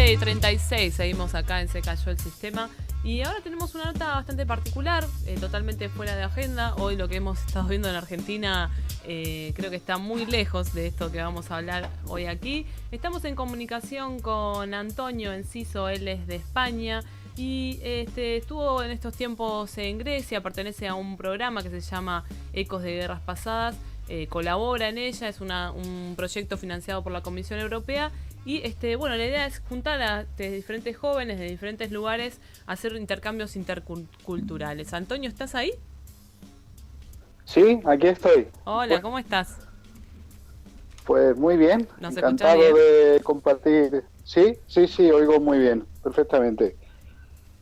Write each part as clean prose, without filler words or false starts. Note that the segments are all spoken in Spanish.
9:36, seguimos acá en Se Cayó el Sistema. Y ahora tenemos una nota bastante particular, totalmente fuera de agenda. Hoy lo que hemos estado viendo en Argentina creo que está muy lejos de esto que vamos a hablar hoy aquí. Estamos en comunicación con Antonio Enciso, él es de España y estuvo en estos tiempos en Grecia, pertenece a un programa que se llama Ecos de Guerras Pasadas. Colabora en ella, es un proyecto financiado por la Comisión Europea y bueno, la idea es juntar a diferentes jóvenes de diferentes lugares a hacer intercambios interculturales. Antonio, ¿estás ahí? Sí, aquí estoy. Hola, ¿cómo estás? Pues muy bien, ¿Nos encantado escuchás bien? de compartir. Sí, oigo muy bien, perfectamente.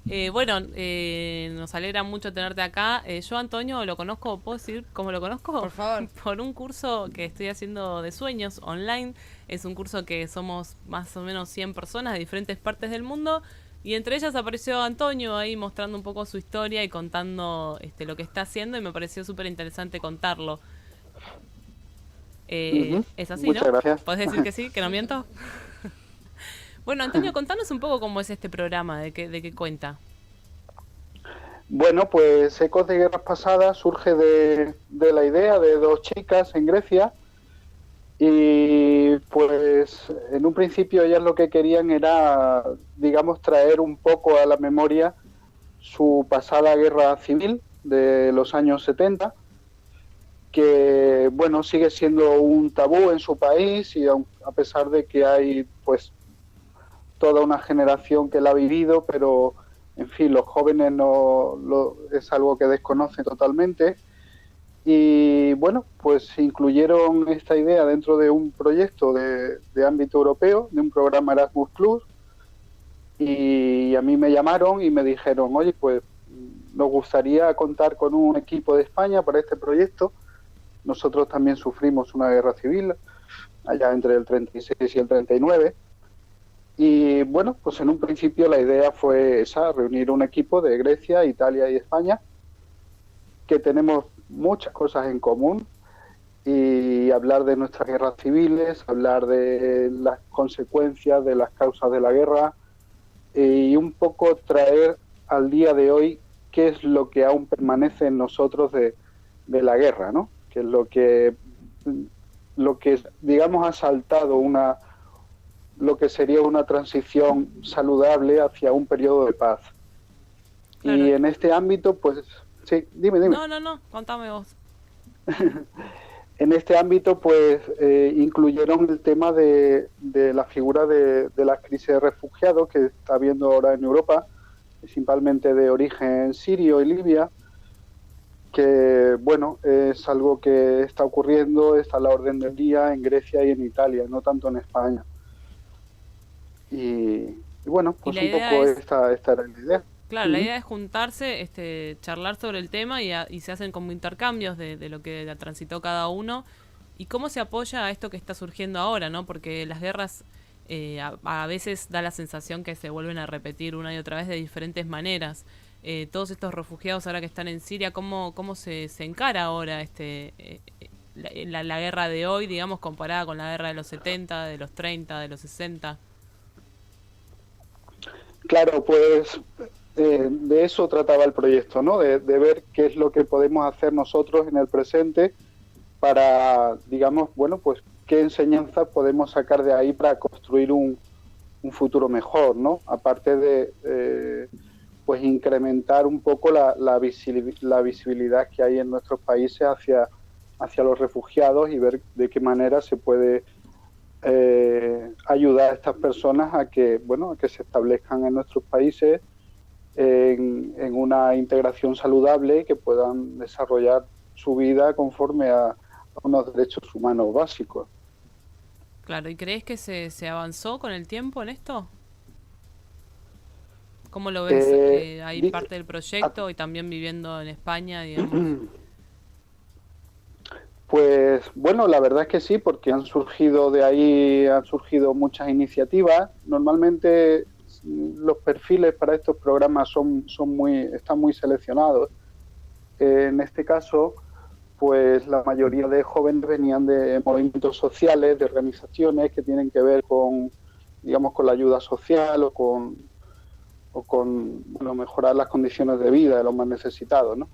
Nos alegra mucho tenerte acá. Yo, Antonio, lo conozco, ¿puedo decir cómo lo conozco? Por favor. Por un curso que estoy haciendo de sueños online. Es un curso que somos más o menos 100 personas de diferentes partes del mundo. Y entre ellas apareció Antonio ahí mostrando un poco su historia y contando lo que está haciendo. Y me pareció súper interesante contarlo. Es así, Muchas ¿no? gracias. ¿Podés decir que sí? ¿Que no miento? Bueno, Antonio, contanos un poco cómo es este programa, de qué cuenta. Bueno, pues Ecos de Guerras Pasadas surge de la idea de dos chicas en Grecia y pues en un principio ellas lo que querían era, digamos, traer un poco a la memoria su pasada guerra civil de los años 70, que bueno, sigue siendo un tabú en su país y a pesar de que hay pues toda una generación que la ha vivido, pero en fin, los jóvenes es algo que desconocen totalmente. Y bueno, pues incluyeron esta idea dentro de un proyecto de ámbito europeo, de un programa Erasmus Plus, y a mí me llamaron y me dijeron, oye, pues nos gustaría contar con un equipo de España para este proyecto. Nosotros también sufrimos una guerra civil allá entre el 36 y el 39. Y bueno, pues en un principio la idea fue esa, reunir un equipo de Grecia, Italia y España, que tenemos muchas cosas en común, y hablar de nuestras guerras civiles, hablar de las consecuencias, de las causas de la guerra, y un poco traer al día de hoy qué es lo que aún permanece en nosotros de la guerra, ¿no? Que es lo que digamos ha saltado lo que sería una transición saludable hacia un periodo de paz. Claro. Y en este ámbito, pues, sí, dime. No, contame vos. En este ámbito, pues, incluyeron el tema de la figura de la crisis de refugiados que está habiendo ahora en Europa, principalmente de origen sirio y Libia, que, bueno, es algo que está ocurriendo, está a la orden del día en Grecia y en Italia, no tanto en España. Y bueno, pues un poco esta era la idea. Claro, la idea es juntarse, charlar sobre el tema y se hacen como intercambios de lo que transitó cada uno y cómo se apoya a esto que está surgiendo ahora, ¿no? Porque las guerras a veces da la sensación que se vuelven a repetir una y otra vez de diferentes maneras. Todos estos refugiados ahora que están en Siria, ¿cómo se encara ahora la guerra de hoy, digamos, comparada con la guerra de los 70, de los 30, de los 60? Claro, pues de eso trataba el proyecto, ¿no? De ver qué es lo que podemos hacer nosotros en el presente para, digamos, bueno, pues qué enseñanzas podemos sacar de ahí para construir un futuro mejor, ¿no? Aparte de pues incrementar un poco la visibilidad que hay en nuestros países hacia los refugiados y ver de qué manera se puede ayudar a estas personas a que se establezcan en nuestros países en una integración saludable y que puedan desarrollar su vida conforme a unos derechos humanos básicos. Claro, ¿y crees que se avanzó con el tiempo en esto? ¿Cómo lo ves ahí parte del proyecto y también viviendo en España, digamos? Pues bueno, la verdad es que sí, porque han surgido muchas iniciativas. Normalmente los perfiles para estos programas están muy seleccionados. En este caso, pues la mayoría de jóvenes venían de movimientos sociales, de organizaciones que tienen que ver con digamos, con la ayuda social o con bueno, mejorar las condiciones de vida de los más necesitados, ¿no?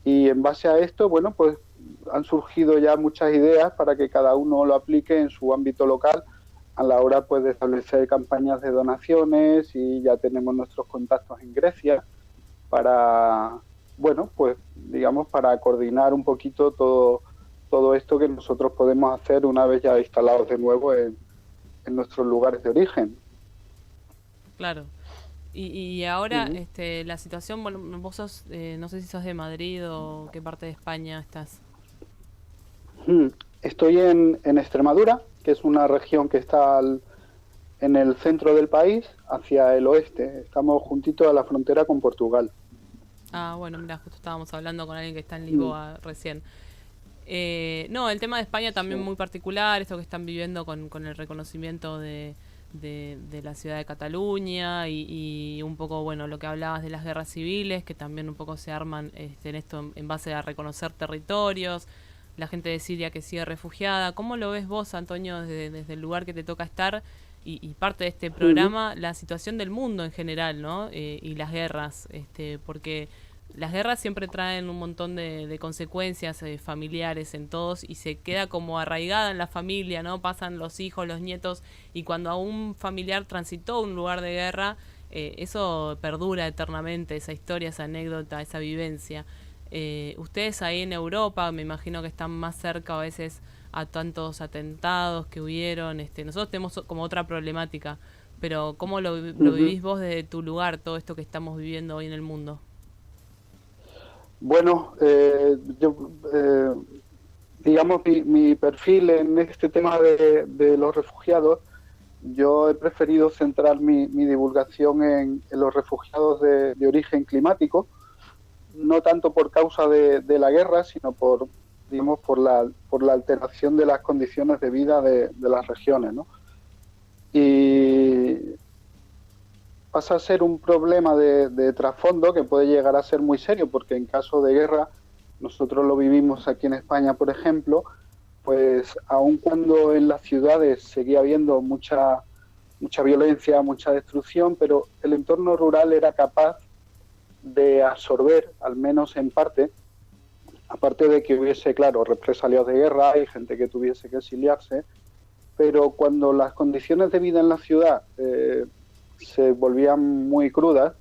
Y en base a esto, bueno, pues han surgido ya muchas ideas para que cada uno lo aplique en su ámbito local a la hora pues de establecer campañas de donaciones, y ya tenemos nuestros contactos en Grecia para, bueno, pues digamos, para coordinar un poquito todo esto que nosotros podemos hacer una vez ya instalados de nuevo en nuestros lugares de origen. Claro. Y ahora, la situación, bueno, vos sos, no sé si sos de Madrid o qué parte de España estás. Estoy en Extremadura, que es una región que está en el centro del país, hacia el oeste. Estamos juntitos a la frontera con Portugal. Ah, bueno, mira, justo estábamos hablando con alguien que está en Lisboa recién. No, el tema de España también muy particular, esto que están viviendo con el reconocimiento de la ciudad de Cataluña y un poco, bueno, lo que hablabas de las guerras civiles, que también un poco se arman en esto en base a reconocer territorios, la gente de Siria que sigue refugiada. ¿Cómo lo ves vos, Antonio, desde el lugar que te toca estar y parte de este programa, la situación del mundo en general, ¿no? Y las guerras, porque las guerras siempre traen un montón de consecuencias familiares en todos y se queda como arraigada en la familia, ¿no? Pasan los hijos, los nietos, y cuando a un familiar transitó un lugar de guerra, eso perdura eternamente, esa historia, esa anécdota, esa vivencia. Ustedes ahí en Europa, me imagino que están más cerca a veces a tantos atentados que hubieron. Nosotros tenemos como otra problemática, pero ¿cómo lo vivís vos desde tu lugar, todo esto que estamos viviendo hoy en el mundo? Bueno, digamos, mi perfil en este tema de los refugiados, yo he preferido centrar mi divulgación en los refugiados de origen climático, no tanto por causa de la guerra, sino digamos, por la alteración de las condiciones de vida de las regiones, ¿no? Y pasa a ser un problema de trasfondo que puede llegar a ser muy serio, porque en caso de guerra, nosotros lo vivimos aquí en España, por ejemplo, pues aun cuando en las ciudades seguía habiendo mucha violencia, mucha destrucción, pero el entorno rural era capaz de absorber, al menos en parte, aparte de que hubiese, claro, represalias de guerra y gente que tuviese que exiliarse, pero cuando las condiciones de vida en la ciudad se volvían muy crudas,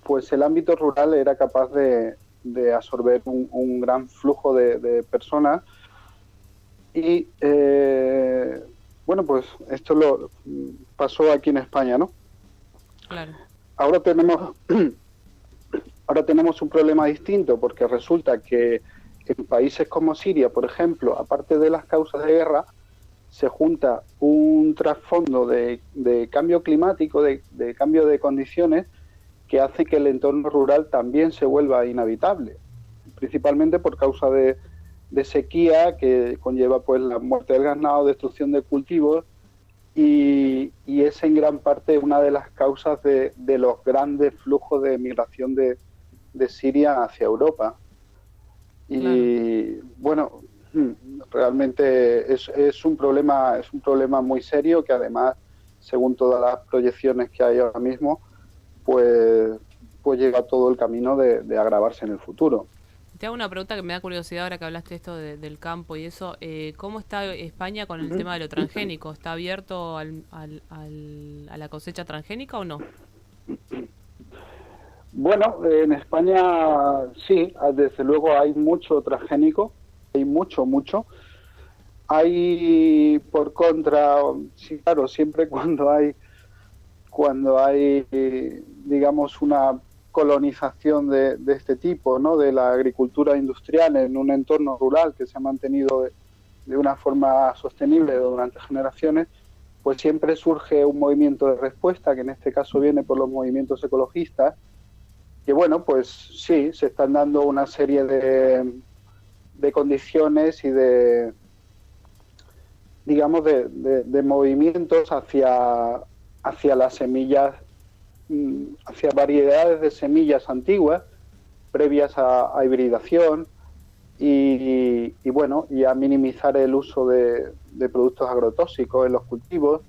pues el ámbito rural era capaz de absorber un gran flujo de personas. Y bueno, pues esto lo pasó aquí en España, ¿no? Claro. Ahora tenemos un problema distinto, porque resulta que en países como Siria, por ejemplo, aparte de las causas de guerra, se junta un trasfondo de cambio climático, de cambio de condiciones, que hace que el entorno rural también se vuelva inhabitable, principalmente por causa de sequía, que conlleva pues la muerte del ganado, destrucción de cultivos, y es en gran parte una de las causas de los grandes flujos de migración de Siria hacia Europa. Y bueno, realmente es un problema muy serio, que además, según todas las proyecciones que hay ahora mismo, pues lleva todo el camino de agravarse en el futuro. Te hago una pregunta que me da curiosidad ahora que hablaste esto del campo y eso. ¿Cómo está España con el tema de lo transgénico? ¿Está abierto a la cosecha transgénica o no? Bueno, en España sí, desde luego hay mucho transgénico, hay mucho. Hay por contra, sí, claro, siempre cuando hay digamos, una colonización de este tipo, ¿no? De la agricultura industrial en un entorno rural que se ha mantenido de una forma sostenible durante generaciones, pues siempre surge un movimiento de respuesta, que en este caso viene por los movimientos ecologistas, que bueno, pues sí, se están dando una serie de condiciones y de, digamos, de movimientos hacia las semillas, hacia variedades de semillas antiguas, previas a hibridación, y bueno, y a minimizar el uso de productos agrotóxicos en los cultivos.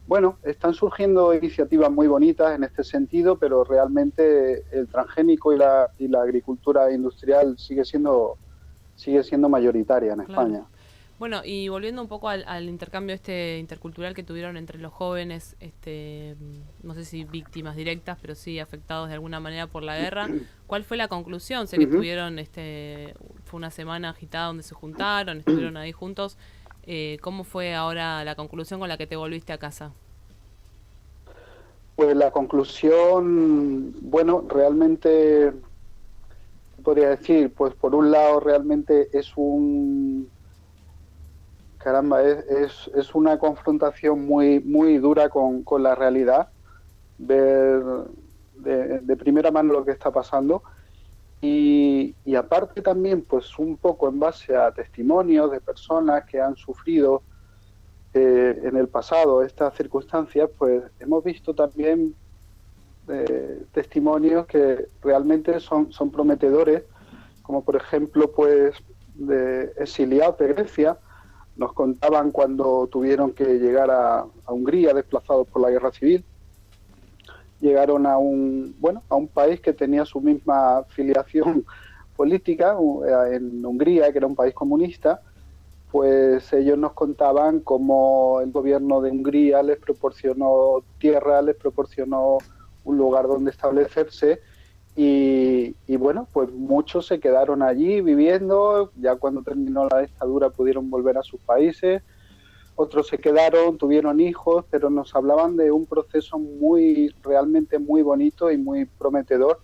Bueno, están surgiendo iniciativas muy bonitas en este sentido, pero realmente el transgénico y la agricultura industrial sigue siendo mayoritaria en Claro. España. Bueno, y volviendo un poco al intercambio este intercultural que tuvieron entre los jóvenes, no sé si víctimas directas, pero sí afectados de alguna manera por la guerra, ¿cuál fue la conclusión? Sé que Ujú. estuvieron, fue una semana agitada donde se juntaron, estuvieron ahí juntos. ¿Cómo fue ahora la conclusión con la que te volviste a casa? Pues la conclusión, bueno, realmente podría decir, pues por un lado realmente es caramba, es una confrontación muy dura con la realidad, ver de primera mano lo que está pasando y aparte también pues un poco en base a testimonios de personas que han sufrido en el pasado estas circunstancias, pues hemos visto también testimonios que realmente son prometedores, como por ejemplo pues de exiliados de Grecia. Nos contaban cuando tuvieron que llegar a Hungría desplazados por la guerra civil. Llegaron a a un país que tenía su misma filiación política, en Hungría, que era un país comunista. Pues ellos nos contaban cómo el gobierno de Hungría les proporcionó tierra, les proporcionó un lugar donde establecerse y bueno, pues muchos se quedaron allí viviendo, ya cuando terminó la dictadura pudieron volver a sus países, otros se quedaron, tuvieron hijos, pero nos hablaban de un proceso realmente muy bonito y muy prometedor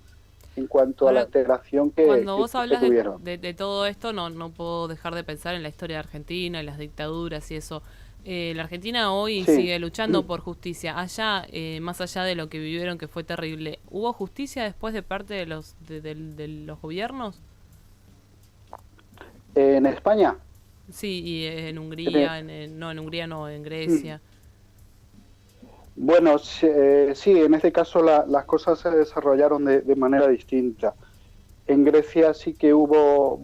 en cuanto a la Ahora, integración cuando vos que hablas tuvieron. de todo esto, no puedo dejar de pensar en la historia de Argentina, en las dictaduras y eso. La Argentina hoy Sí. sigue luchando por justicia. Allá, más allá de lo que vivieron, que fue terrible, ¿hubo justicia después de parte de de los gobiernos? En España, Sí, y en eh, Hungría, no, en Hungría no, en Grecia. bueno, sí, en este caso las cosas se desarrollaron de manera distinta. En Grecia sí que hubo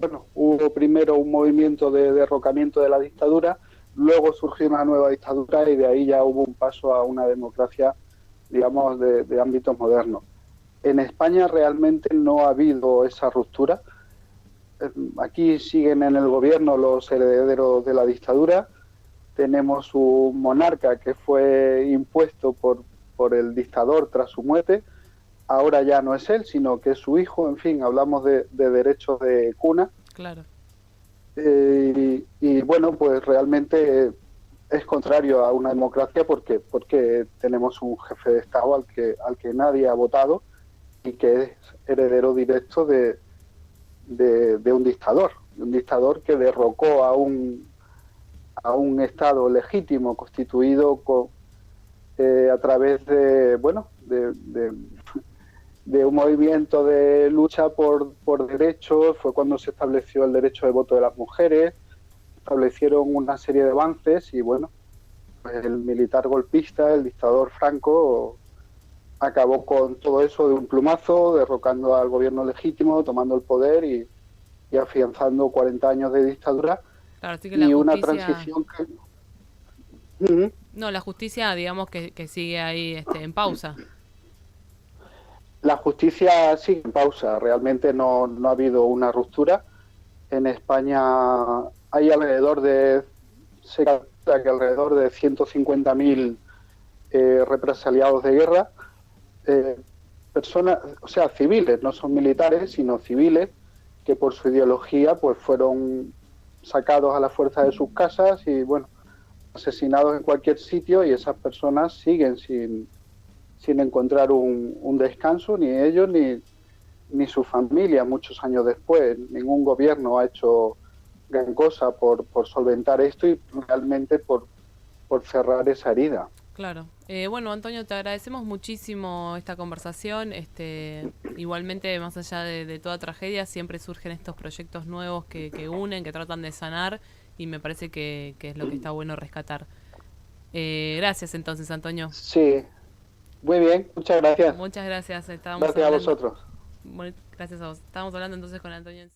primero un movimiento de derrocamiento de la dictadura, luego surgió una nueva dictadura y de ahí ya hubo un paso a una democracia, digamos, de ámbitos modernos. En España realmente no ha habido esa ruptura. Aquí siguen en el gobierno los herederos de la dictadura. Tenemos un monarca que fue impuesto por el dictador tras su muerte. Ahora ya no es él, sino que es su hijo. En fin, hablamos de derechos de cuna. Claro, Y bueno, pues realmente es contrario a una democracia porque tenemos un jefe de Estado al que nadie ha votado y que es heredero directo de un dictador que derrocó a un Estado legítimo constituido a través de un movimiento de lucha por derechos. Fue cuando se estableció el derecho de voto de las mujeres, establecieron una serie de avances y bueno, pues el militar golpista, el dictador Franco, acabó con todo eso de un plumazo, derrocando al gobierno legítimo, tomando el poder y afianzando 40 años de dictadura claro, así que la y una justicia, transición que... Uh-huh. no, la justicia, digamos que sigue ahí, en pausa. La justicia sigue en pausa, realmente no ha habido una ruptura. En España hay se calcula que alrededor de 150.000 represaliados de guerra, eh, personas, o sea, civiles, no son militares, sino civiles, que por su ideología pues fueron sacados a la fuerza de sus casas y bueno, asesinados en cualquier sitio y esas personas siguen sin encontrar un descanso, ni ellos ni su familia muchos años después. Ningún gobierno ha hecho gran cosa por solventar esto y realmente por cerrar esa herida. Claro. Bueno, Antonio, te agradecemos muchísimo esta conversación. Igualmente, más allá de toda tragedia, siempre surgen estos proyectos nuevos que unen, que tratan de sanar, y me parece que es lo que está bueno rescatar. Gracias entonces, Antonio. Sí, muy bien, muchas gracias. Muchas gracias. Estábamos Gracias a hablando. vosotros. Bueno, gracias a vos. Estábamos hablando entonces con Antonio.